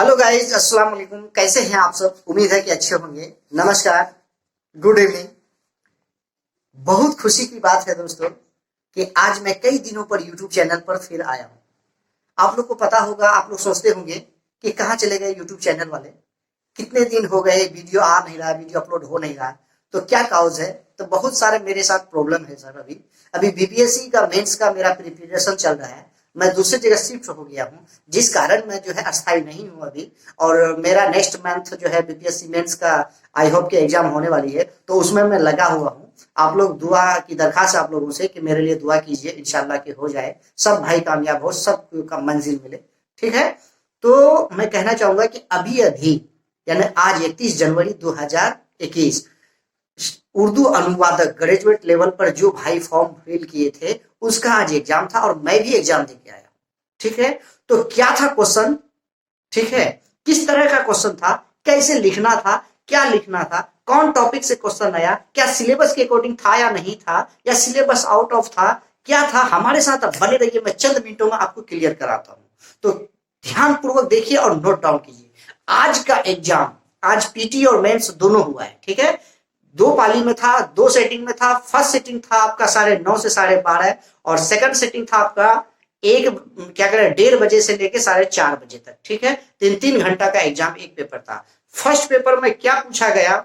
Hello guys, अस्सलाम वालेकुम। कैसे हैं आप सब? उम्मीद है कि अच्छे होंगे। नमस्कार, गुड इवनिंग। बहुत खुशी की बात है दोस्तों कि आज मैं कई दिनों पर यूट्यूब चैनल पर फिर आया हूं। आप लोग को पता होगा, आप लोग सोचते होंगे कि कहाँ चले गए यूट्यूब चैनल वाले, कितने दिन हो गए वीडियो आ नहीं रहा, वीडियो अपलोड हो नहीं रहा, तो क्या काउज है? तो बहुत सारे मेरे साथ प्रॉब्लम है सर। अभी बीपीएससी का मेंस का मेरा प्रिपरेशन चल रहा है। मैं दूसरी जगह शिफ्ट हो गया हूँ, जिस कारण मैं जो है अस्थायी नहीं हूँ अभी। और मेरा नेक्स्ट मंथ जो है बीपीएससी मेंस का आई होप के एग्जाम होने वाली है, तो उसमें मैं लगा हुआ हूँ। आप लोग दुआ की दरखास्त आप लोगों से कि मेरे लिए दुआ कीजिए, इंशाल्लाह कि हो जाए, सब भाई कामयाब हो, सब का मंजिल मिले। ठीक है। तो मैं कहना चाहूंगा कि अभी अभी यानी आज 31 जनवरी 2021 उर्दू अनुवादक ग्रेजुएट लेवल पर जो भाई फॉर्म फिल किए थे, उसका आज एग्जाम था और मैं भी एग्जाम देके आया। ठीक है। तो क्या था क्वेश्चन? ठीक है, किस तरह का क्वेश्चन था, कैसे लिखना था, क्या लिखना था, कौन टॉपिक से क्वेश्चन आया, क्या सिलेबस के अकॉर्डिंग था या नहीं था, या सिलेबस आउट ऑफ था, क्या था? हमारे साथ अब बने रहिए, मैं चंद मिनटों में आपको क्लियर कराता हूं। तो ध्यान पूर्वक देखिए और नोट डाउन कीजिए। आज का एग्जाम, आज पीटी और मेंस दोनों हुआ है। ठीक है। दो पाली में था, दो सेटिंग में था। फर्स्ट सेटिंग था आपका 9:30 से 12:30 और सेकंड सेटिंग था आपका एक क्या करें 1:30 बजे से लेके 4:30 बजे तक। ठीक है। 3-3 घंटा का एग्जाम, एक पेपर था। फर्स्ट पेपर में क्या पूछा गया,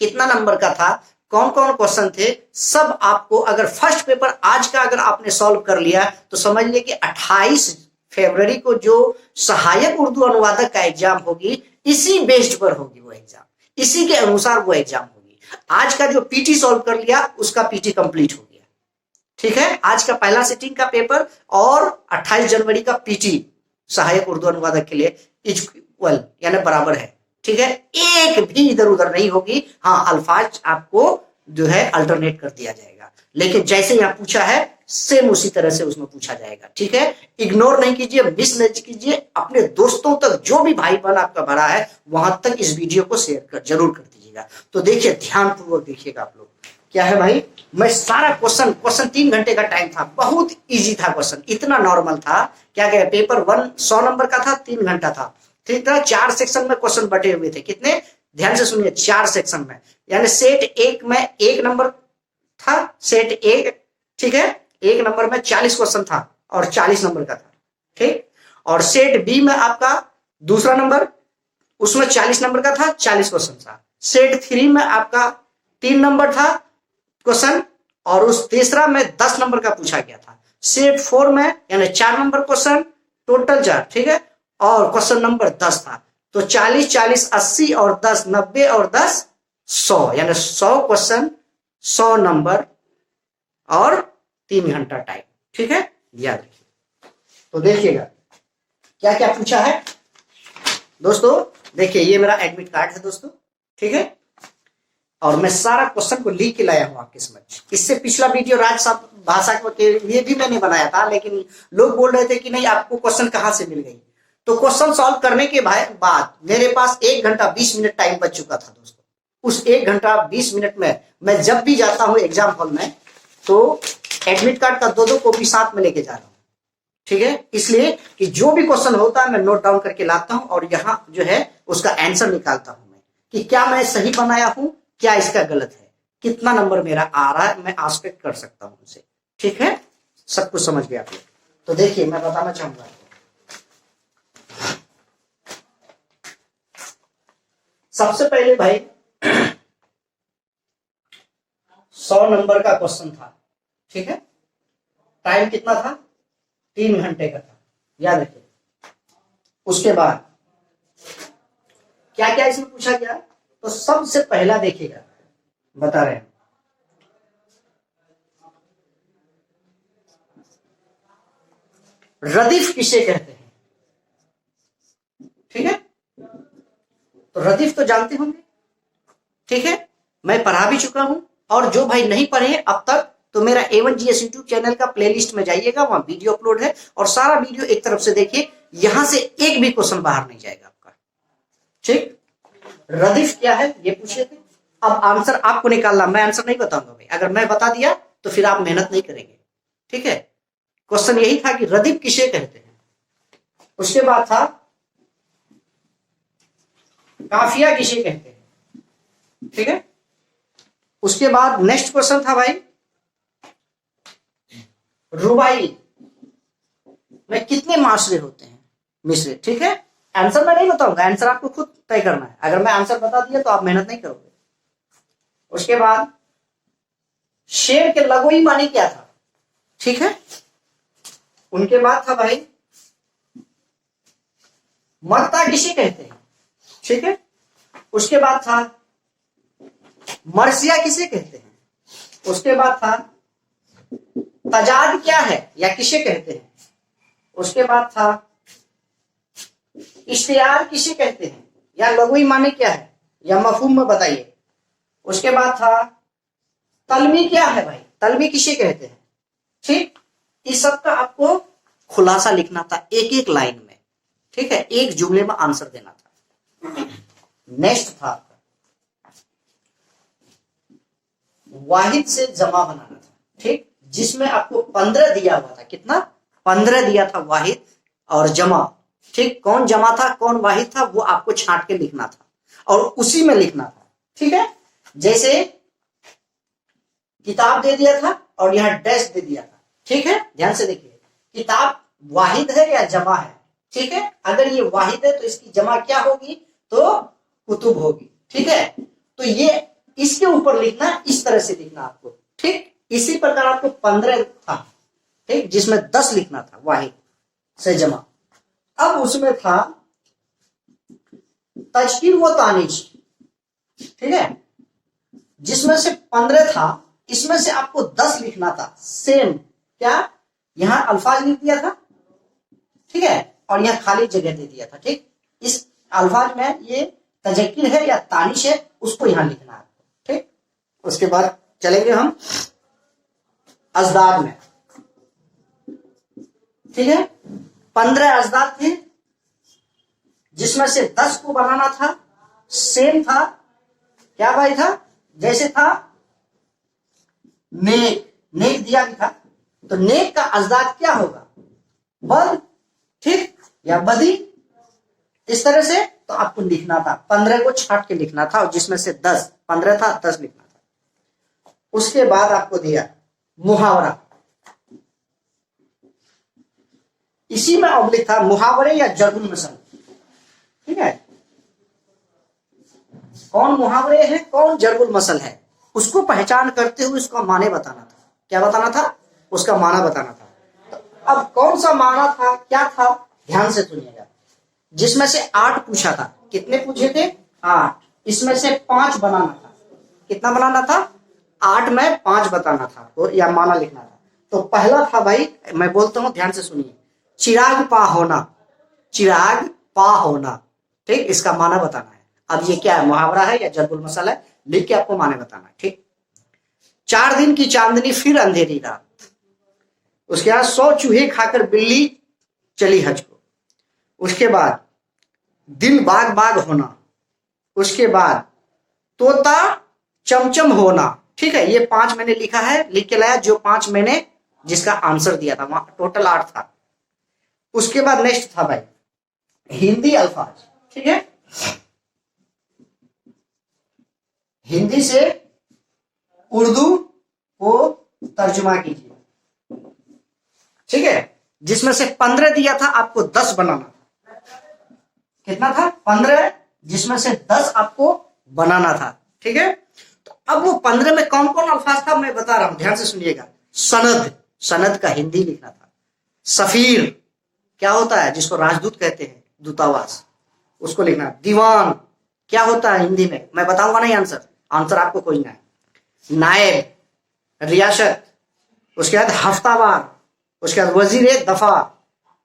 कितना नंबर का था, कौन कौन क्वेश्चन थे, सब आपको अगर फर्स्ट पेपर आज का अगर आपने सॉल्व कर लिया तो समझ लिया कि 28 फरवरी को जो सहायक उर्दू अनुवादक का एग्जाम होगी, इसी बेस्ड पर होगी वो एग्जाम, इसी के अनुसार वो एग्जाम होगी। आज का जो पीटी सॉल्व कर लिया उसका पीटी कंप्लीट हो गया। ठीक है। आज का पहला सिटिंग का पेपर और 28 जनवरी का पीटी सहायक उर्दू अनुवादक के लिए इक्वल यानी बराबर है। ठीक है। एक भी इधर उधर नहीं होगी। हाँ, अल्फाज आपको जो है अल्टरनेट कर दिया जाएगा, लेकिन जैसे यहां पूछा है सेम उसी तरह से उसमें पूछा जाएगा। ठीक है। इग्नोर नहीं कीजिए, मिस नहीं कीजिए। अपने दोस्तों तक, जो भी भाई बहन आपका भरा है, वहां तक इस वीडियो को शेयर कर जरूर कर दीजिएगा। तो देखिए, ध्यान पूर्वक देखिएगा आप लोग। क्या है भाई, मैं सारा क्वेश्चन 3 घंटे का टाइम था, बहुत इजी था क्वेश्चन, इतना नॉर्मल था। क्या कहे, पेपर 1 100 नंबर का था, 3 घंटा था। ठीक था। 4 सेक्शन में क्वेश्चन बटे हुए थे। कितने? ध्यान से सुनिए, 4 सेक्शन में, यानी सेट 1 में 1 नंबर था, सेट 1। ठीक है। 1 नंबर में 40 क्वेश्चन था और 40 नंबर का था। ठीक। और सेट बी में आपका दूसरा नंबर, उसमें 40 नंबर का था, 40 क्वेश्चन था। सेट 3 में आपका 3 नंबर था क्वेश्चन, और उस तीसरा में 10 नंबर का पूछा गया था। सेट 4 में यानी 4 नंबर क्वेश्चन, टोटल 4। ठीक है। और क्वेश्चन नंबर 10 था। तो 40 40 80 और 10 90 और 10 100, यानी 100 क्वेश्चन, 100 नंबर और 3 घंटा टाइम। ठीक है। याद रखिए। तो देखिएगा क्या क्या पूछा है दोस्तों। देखिए, ये मेरा एडमिट कार्ड है दोस्तों। ठीक है। और मैं सारा क्वेश्चन को लिख के लाया हूं आपके समझ। इससे पिछला वीडियो राज भाषा के लिए भी मैंने बनाया था, लेकिन लोग बोल रहे थे कि नहीं, आपको क्वेश्चन कहां से मिल गई। तो क्वेश्चन सॉल्व करने के बाद मेरे पास 1 घंटा 20 मिनट टाइम बच चुका था दोस्तों। उस 1 घंटा 20 मिनट में मैं जब भी जाता हूं एग्जाम हॉल में, तो एडमिट कार्ड का 2-2 कॉपी साथ में लेके जा रहा हूं। ठीक है। इसलिए कि जो भी क्वेश्चन होता है मैं नोट डाउन करके लाता हूं और यहां जो है उसका आंसर निकालता हूं मैं, कि क्या मैं सही बनाया हूं, क्या इसका गलत है, कितना नंबर मेरा आ रहा है, मैं एक्सपेक्ट कर सकता हूं उसे। ठीक है। सब कुछ समझ गया आप लोग। तो देखिए, मैं बताना चाहूंगा, सबसे पहले भाई 100 नंबर का क्वेश्चन था। ठीक है। टाइम कितना था? 3 घंटे का था, याद रखिए। उसके बाद क्या क्या इसमें पूछा गया, तो सबसे पहला देखिएगा, बता रहे हैं, रदीफ किसे कहते हैं। ठीक है। तो रदीफ तो जानते होंगे। ठीक है। मैं पढ़ा भी चुका हूं, और जो भाई नहीं पढ़े अब तक, तो मेरा A1GS यूट्यूब चैनल का प्लेलिस्ट में जाइएगा, वहां वीडियो अपलोड है, और सारा वीडियो एक तरफ से देखिए, यहां से एक भी क्वेश्चन बाहर नहीं जाएगा आपका। ठीक। रदीफ क्या है ये पूछे थे। अब आंसर आपको निकालना, मैं आंसर नहीं बताऊंगा भाई। अगर मैं बता दिया तो फिर आप मेहनत नहीं करेंगे। ठीक है। क्वेश्चन यही था कि रदीफ किसे कहते हैं। उसके बाद था काफिया किसे कहते हैं, ठीक है। उसके बाद नेक्स्ट क्वेश्चन था भाई, रुबाई में कितने माशरे होते हैं, मिसरे, ठीक है। आंसर मैं नहीं बताऊंगा, आंसर आपको खुद तय करना है। अगर मैं आंसर बता दिया तो आप मेहनत नहीं करोगे। उसके बाद शेर के लगोई माने क्या था, ठीक है। उनके बाद था भाई मक्ता किसे कहते हैं, ठीक है। उसके बाद था मरसिया किसे कहते हैं। उसके बाद था तजाद क्या है या किसे कहते हैं। उसके बाद था इश्तियार किसे कहते हैं या लगोई माने क्या है या मफहूम में बताइए। उसके बाद था तलमी क्या है भाई, तलमी किसे कहते हैं, ठीक। इस सब का आपको खुलासा लिखना था एक एक लाइन में, ठीक है, एक जुमले में आंसर देना था। नेक्स्ट था वाहिद से जमा बनाना था, ठीक, जिसमें आपको 15 दिया हुआ था। कितना? 15 दिया था वाहिद और जमा, ठीक। कौन जमा था कौन वाहिद था वो आपको छांट के लिखना था और उसी में लिखना था, ठीक है। जैसे किताब दे दिया था और यहां डैश दे दिया था, ठीक है। ध्यान से देखिए, किताब वाहिद है या जमा है, ठीक है। अगर ये वाहिद है तो इसकी जमा क्या होगी, तो कुतुब होगी, ठीक है। तो ये इसके ऊपर लिखना, इस तरह से लिखना आपको, ठीक। इसी प्रकार आपको 15 था, ठीक, जिसमें 10 लिखना था वाहिद से जमा। अब उसमें था तशकील व तानीज, ठीक है, जिसमें से 15 था, इसमें से आपको 10 लिखना था। सेम क्या, यहां अल्फाज लिख दिया था, ठीक है, और यहां खाली जगह दे दिया था, ठीक। इस अल्फाज में ये तजक्किर है या तानिश है, उसको यहां लिखना है, ठीक। उसके बाद चलेंगे हम अजदाद में, ठीक है। 15 अजदाद थे, जिसमें से 10 को बनाना था। सेम था क्या भाई था, जैसे था नेक, नेक दिया भी था, तो नेक का अजदाद क्या होगा, बद, ठीक, या बदी, इस तरह से। तो आपको लिखना था, 15 को छाट के लिखना था और जिसमें से 10, 15 था 10 लिखना था। उसके बाद आपको दिया मुहावरा, इसी में ऑब्लिक था मुहावरे या जर्बुल मसल, ठीक है। कौन मुहावरे हैं कौन जर्बुल मसल है, उसको पहचान करते हुए उसका माने बताना था। क्या बताना था, उसका माना बताना था। तो अब कौन सा माना था, क्या था, ध्यान से सुनिएगा। जिसमें से 8 पूछा था, कितने पूछे थे, 8, इसमें से 5 बनाना था। कितना बनाना था, 8 में 5 बताना था और या माना लिखना था। तो पहला था भाई, मैं बोलता हूं ध्यान से सुनिए, चिराग पा होना, चिराग पा होना, ठीक, इसका माना बताना है। अब ये क्या है, मुहावरा है या जर्बुल मसल है, लिख के आपको माने बताना है, ठीक। 4 दिन की चांदनी फिर अंधेरी रात। उसके बाद 100 चूहे खाकर बिल्ली चली हज को। उसके बाद दिल बाग बाग होना। उसके बाद तोता चमचम होना, ठीक है। ये 5 मैंने लिखा है, लिख के लाया, जो 5 मैंने जिसका आंसर दिया था, वहां टोटल 8 था। उसके बाद नेक्स्ट था भाई हिंदी अल्फाज, ठीक है। हिंदी से उर्दू को तर्जुमा कीजिए, ठीक है। जिसमें से 15 दिया था, आपको 10 बनाना था। कितना था, 15, जिसमें से 10 आपको बनाना था, ठीक है। तो अब वो 15 में कौन कौन अल्फाज था मैं बता रहा हूं, ध्यान से सुनिएगा। सनद, सनद का हिंदी लिखना था। सफीर क्या होता है, जिसको राजदूत कहते हैं, दूतावास, उसको लिखना। दीवान क्या होता है हिंदी में, मैं बताऊंगा नहीं आंसर, आंसर आपको कोई ना है। नायब, रियासत, उसके बाद हफ्तावार, उसके बाद वजीर दफा,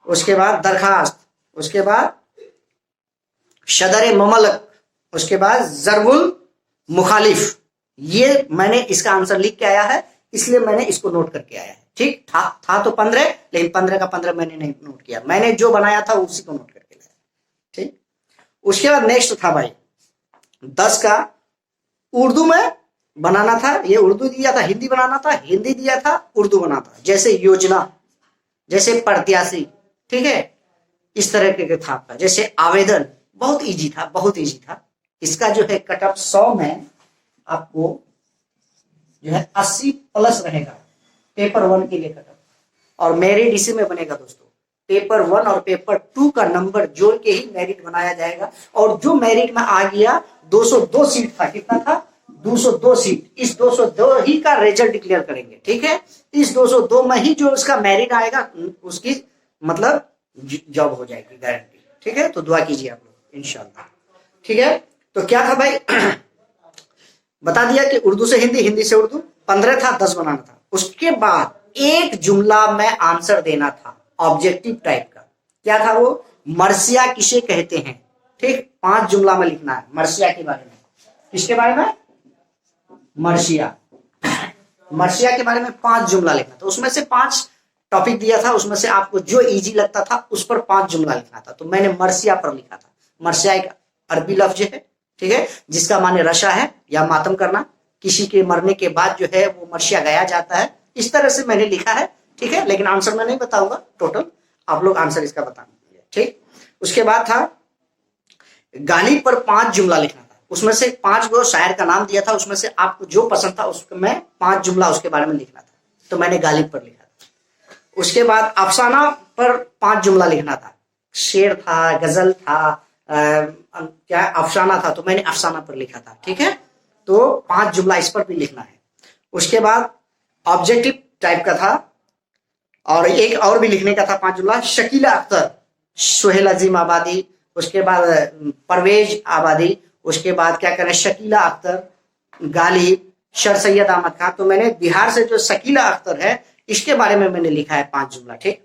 उसके बाद दरखास्त, उसके बाद शदर ममलक, उसके बाद जरबुल मुखालिफ। ये मैंने इसका आंसर लिख के आया है, इसलिए मैंने इसको नोट करके आया है, ठीक। था तो 15, लेकिन 15 का 15 मैंने नहीं नोट किया, मैंने जो बनाया था उसी को नोट करके लाया, ठीक। उसके बाद नेक्स्ट था भाई 10 का उर्दू में बनाना था। ये उर्दू दिया था, हिंदी बनाना था, हिंदी दिया था, उर्दू बना था। जैसे योजना, जैसे प्रत्याशी, ठीक है, इस तरह के था आपका। जैसे आवेदन, बहुत इजी था, बहुत इजी था। इसका जो है कट ऑफ 100 में आपको जो है 80 प्लस रहेगा पेपर 1 के लिए कट ऑफ, और मेरिट इसी में बनेगा दोस्तों। पेपर 1 और पेपर 2 का नंबर जोड़ के ही मेरिट बनाया जाएगा, और जो मेरिट में आ गया 202 सीट था, कितना था 202 सीट, इस 202 ही का रिजल्ट डिक्लेयर करेंगे, ठीक है। इस 202 में ही जो उसका मेरिट आएगा उसकी मतलब जॉब हो जाएगी गारंटी, ठीक है। तो दुआ कीजिए आप लोग इंशाल्लाह, ठीक है। तो क्या था भाई बता दिया कि उर्दू से हिंदी, हिंदी से उर्दू, 15 था, 10 बनाना था। उसके बाद एक जुमला में आंसर देना था ऑब्जेक्टिव टाइप का। क्या था वो, मर्सिया किसे कहते हैं, ठीक। 5 जुमला में लिखना है मर्सिया के बारे में। किसके बारे में, मर्सिया, मर्सिया के बारे में 5 जुमला लिखना था। उसमें से 5 टॉपिक दिया था, उसमें से आपको जो इजी लगता था उस पर 5 जुमला लिखना था। तो मैंने मर्सिया पर लिखा था। मर्सिया एक अरबी लफ्ज है, ठीक है, जिसका माने रशा है या मातम करना। किसी के मरने के बाद जो है वो मर्सिया गाया जाता है, इस तरह से मैंने लिखा है, ठीक है। लेकिन आंसर मैं नहीं बताऊंगा, टोटल आप लोग आंसर इसका बताएंगे, ठीक। उसके बाद था गालिब पर 5 जुमला लिखना था। उसमें से 5 गो शायर का नाम दिया था, उसमें से आपको जो पसंद था उसमें 5 जुमला उसके बारे में लिखना था। तो मैंने गालिब पर लिखा था। उसके बाद अफसाना पर 5 जुमला लिखना था। शेर था, गजल था, क्या अफसाना था, तो मैंने अफसाना पर लिखा था, ठीक है। तो 5 जुमला इस पर भी लिखना है। उसके बाद ऑब्जेक्टिव टाइप का था, और एक और भी लिखने का था 5 जुमला। शकीला अख्तर, सोहेल अजीम आबादी, उसके बाद परवेज आबादी, उसके बाद क्या करें शकीला अख्तर, गालिब, सर सैयद अहमद खान। तो मैंने बिहार से जो शकीला अख्तर है इसके बारे में मैंने लिखा है 5 जुमला, ठीक।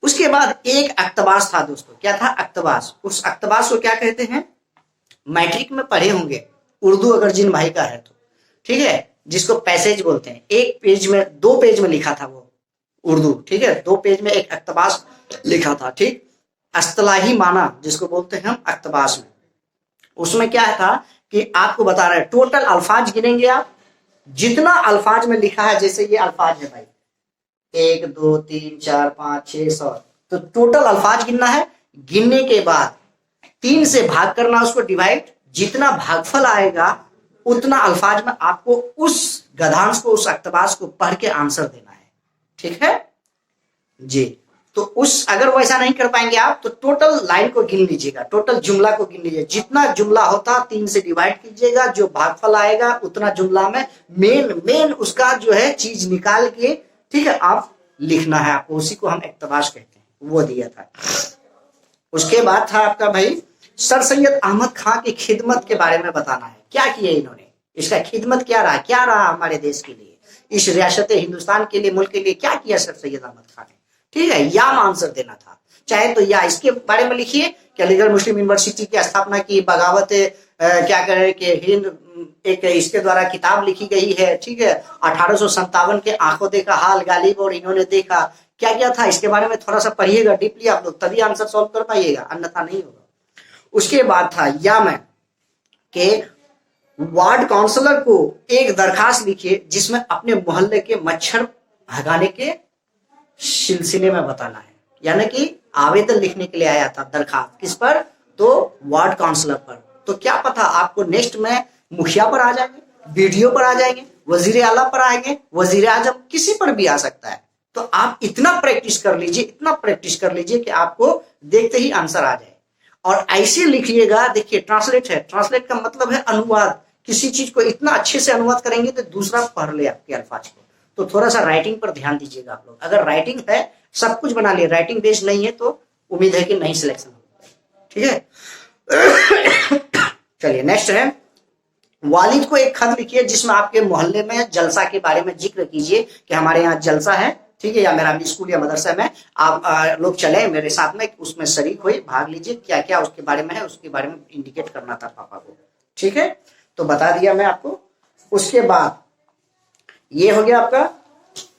उसके बाद एक अक्तबास था दोस्तों। क्या था, अक्तबास। उस अक्तबास को क्या कहते हैं, मैट्रिक में पढ़े होंगे उर्दू अगर जिन भाई का है तो, ठीक है, जिसको पैसेज बोलते हैं। एक पेज में 2 पेज में लिखा था वो उर्दू, ठीक है, 2 पेज में एक अक्तबास लिखा था, ठीक। अस्तलाही माना जिसको बोलते हैं हम अक्तबास में। उसमें क्या था कि आपको बता रहे हैं टोटल अल्फाज गिनेंगे आप, जितना अल्फाज में लिखा है, जैसे ये अल्फाज है भाई 1 2 3 4 5 6 7, तो टोटल अल्फाज गिनना है। गिनने के बाद 3 से भाग करना उसको डिवाइड, जितना भागफल आएगा उतना अल्फाज में आपको उस गधांश को, उस अक्तबास को पढ़ के आंसर देना है, ठीक है जी। तो उस अगर वैसा नहीं कर पाएंगे आप तो टोटल लाइन को गिन लीजिएगा, टोटल जुमला को गिन लीजिए। जितना जुमला होता 3 से डिवाइड कीजिएगा, जो भागफल आएगा उतना जुमला में मेन उसका जो है चीज निकाल के, ठीक है, आप लिखना है आपको। उसी को हम इक्तबास कहते हैं, वो दिया था। उसके बाद था आपका भाई सर सैयद अहमद खान की खिदमत के बारे में बताना है। क्या किया इन्होंने, इसका खिदमत क्या रहा हमारे देश के लिए, इस रियासत हिंदुस्तान के लिए, मुल्क के लिए क्या किया सर सैयद अहमद खान ने, ठीक है। या आंसर देना था, चाहे तो या इसके बारे में लिखिए कि अलीगढ़ मुस्लिम यूनिवर्सिटी की स्थापना की, बगावत क्या करें कि हिंद, एक इसके द्वारा किताब लिखी गई है, ठीक है। 1857 के आंखों देखा हाल गालिब और इन्होंने देखा, क्या क्या था इसके बारे में थोड़ा सा पढ़िएगा डीपली आप लोग, तभी आंसर सॉल्व कर पाइएगा, अन्यथा नहीं होगा। उसके बाद था या में के वार्ड काउंसलर को एक दरखास्त लिखिए जिसमें अपने मोहल्ले के मच्छर भगाने के सिलसिले में बताना है। यानी कि आवेदन लिखने के लिए आया था दरखास्त, किस पर, तो वार्ड काउंसलर पर। तो क्या पता आपको नेक्स्ट में मुखिया पर आ जाएंगे, बीडीओ पर आ जाएंगे, वजीर आला पर आएंगे, वजीर आजम, किसी पर भी आ सकता है। तो आप इतना प्रैक्टिस कर लीजिए, इतना प्रैक्टिस कर लीजिए कि आपको देखते ही आंसर आ जाए। और ऐसे लिखिएगा, देखिए ट्रांसलेट है, ट्रांसलेट का मतलब है अनुवाद। किसी चीज को इतना अच्छे से अनुवाद करेंगे तो दूसरा पढ़ ले आपके अल्फाज को। तो थोड़ा सा राइटिंग पर ध्यान दीजिएगा आप लोग। अगर राइटिंग है सब कुछ बना लिए, राइटिंग बेस्ड नहीं है तो उम्मीद है कि नहीं सिलेक्शन होगा, ठीक है। चलिए नेक्स्ट है वालिद को एक खत लिखिए जिसमें आपके मोहल्ले में जलसा के बारे में जिक्र कीजिए कि हमारे यहाँ जलसा है, ठीक है, या मेरा स्कूल या मदरसा में आप लोग चले मेरे साथ में, उसमें शरीक हुए, भाग लीजिए, क्या क्या उसके बारे में है उसके बारे में इंडिकेट करना था पापा को, ठीक है। तो बता दिया मैं आपको। उसके बाद ये हो गया आपका।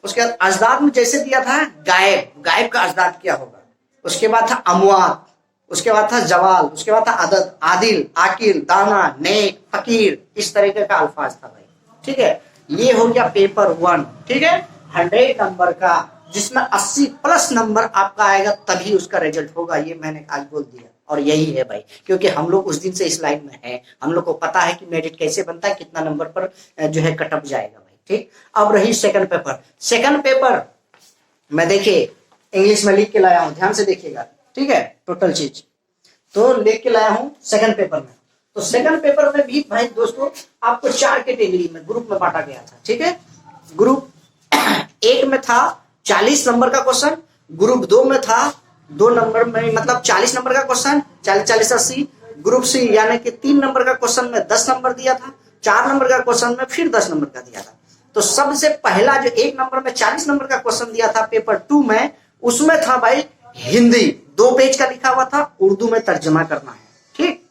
उसके बाद अजदाद में जैसे दिया था गायब, गायब का अजदाद क्या होगा। उसके बाद था अमवात, उसके बाद था जवाल, उसके बाद था अदद, आदिल, आकिल, दाना, नेक, फकीर, इस तरीके का अल्फाज था भाई, ठीक है। ये हो गया पेपर 1, ठीक है, 100 नंबर का जिसमें 80 प्लस नंबर आपका आएगा तभी उसका रिजल्ट होगा, ये मैंने आज बोल दिया। और यही है भाई, क्योंकि हम लोग उस दिन से इस लाइन में हैं, हम लोग को पता है कि मेरिट कैसे बनता है, कितना नंबर पर जो है कटअप जाएगा भाई। ठीक, अब रही सेकंड पेपर। सेकंड पेपर मैं देखिए इंग्लिश में लिख के लाया हूं, ध्यान से देखिएगा, ठीक है, टोटल चीज तो लिख के लाया हूं सेकंड पेपर में। तो सेकंड पेपर में भी भाई दोस्तों आपको 4 कैटेगरी में ग्रुप में बांटा गया था, ठीक है। ग्रुप 1 में था 40 नंबर का क्वेश्चन, ग्रुप 2 में था 2 नंबर में मतलब 40 नंबर का क्वेश्चन, 40 80। ग्रुप सी यानी कि 3 नंबर का क्वेश्चन में 10 नंबर दिया था, 4 नंबर का क्वेश्चन में फिर 10 नंबर का दिया था। तो सबसे पहला जो 1 नंबर में 40 नंबर का क्वेश्चन दिया था पेपर 2 में, उसमें था भाई हिंदी, 2 पेज का लिखा हुआ था, उर्दू में तर्जमा करना है। ठीक,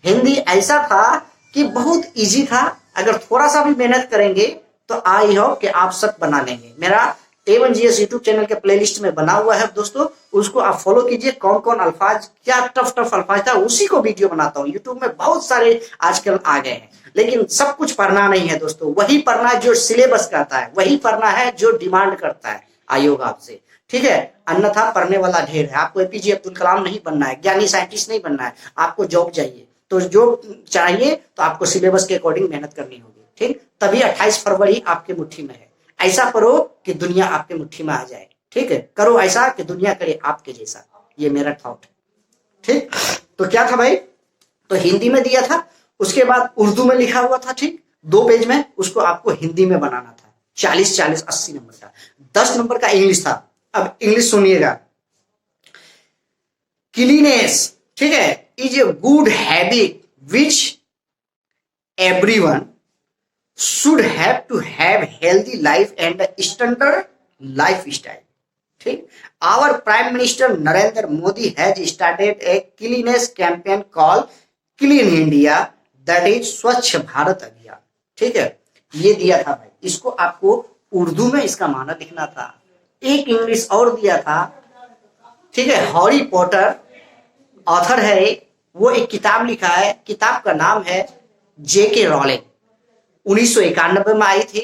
हिंदी ऐसा था कि बहुत इजी था, अगर थोड़ा सा भी मेहनत करेंगे तो आई होप कि आप सब बना लेंगे। मेरा A1GS यूट्यूब चैनल के प्लेलिस्ट में बना हुआ है दोस्तों, उसको आप फॉलो कीजिए। कौन कौन अल्फाज, क्या टफ अल्फाज था, उसी को वीडियो बनाता हूँ। यूट्यूब में बहुत सारे आजकल आ गए हैं, लेकिन सब कुछ पढ़ना नहीं है दोस्तों, वही पढ़ना है जो सिलेबस कहता है, वही पढ़ना है जो डिमांड करता है आयोग आपसे, ठीक है। अन्यथा पढ़ने वाला ढेर है। आपको APJ अब्दुल कलाम नहीं बनना है, ज्ञानी साइंटिस्ट नहीं बनना है, आपको जॉब चाहिए। तो जॉब चाहिए तो आपको सिलेबस के अकॉर्डिंग मेहनत करनी होगी, ठीक। तभी 28 फरवरी आपके मुट्ठी में है। ऐसा करो कि दुनिया आपके मुट्ठी में आ जाए, ठीक है। करो ऐसा कि दुनिया करे आपके जैसा, ये मेरा थॉट है, ठीक। तो क्या था भाई, तो हिंदी में दिया था, उसके बाद उर्दू में लिखा हुआ था, ठीक, 2 पेज में, उसको आपको हिंदी में बनाना था। 40 80 नंबर का। 10 नंबर का इंग्लिश था। अब इंग्लिश सुनिएगा। क्लीनेस, ठीक है, is a good habit which everyone should have to have healthy life and a standard lifestyle. ठीक, our prime minister Narendra Modi has started a cleanliness campaign called Clean India, that is स्वच्छ भारत अभियान, ठीक है। ये दिया था भाई, इसको आपको उर्दू में इसका माना लिखना था। एक इंग्लिश और दिया था, ठीक है। हैरी पॉटर ऑथर है, वो एक किताब लिखा है, किताब का नाम है JK रॉलिंग, 1991 में आई थी।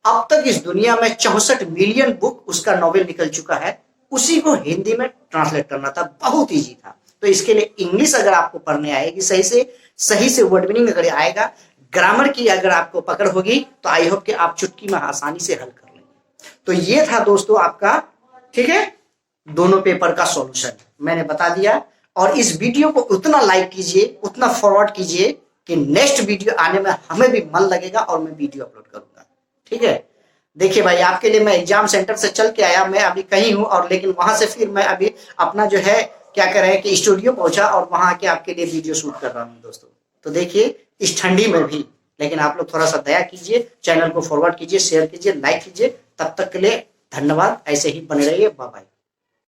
अब तक इस दुनिया में 64 मिलियन बुक उसका नॉवेल निकल चुका है। उसी को हिंदी में ट्रांसलेट करना था, बहुत इजी था। तो इसके लिए इंग्लिश अगर आपको पढ़ने आएगी सही से वर्ड मीनिंग अगर आएगा, ग्रामर की अगर आपको पकड़ होगी, तो आई होप कि आप चुटकी में आसानी से हल कर लेंगे। तो ये था दोस्तों आपका, ठीक है, दोनों पेपर का सॉल्यूशन मैंने बता दिया। और इस वीडियो को उतना लाइक कीजिए, उतना फॉरवर्ड कीजिए कि नेक्स्ट वीडियो आने में हमें भी मन लगेगा और मैं वीडियो अपलोड करूंगा, ठीक है। देखिए भाई, आपके लिए मैं एग्जाम सेंटर से चल के आया, मैं अभी कहीं हूं, और लेकिन वहां से फिर मैं अभी अपना जो है क्या कर रहे हैं कि स्टूडियो पहुंचा और वहां आके आपके लिए वीडियो शूट कर रहा हूं दोस्तों। तो देखिए इस ठंडी में भी, लेकिन आप लोग थोड़ा सा दया कीजिए, चैनल को फॉरवर्ड कीजिए, शेयर कीजिए, लाइक कीजिए। तब तक के लिए धन्यवाद, ऐसे ही बने रहिए, बाय बाय।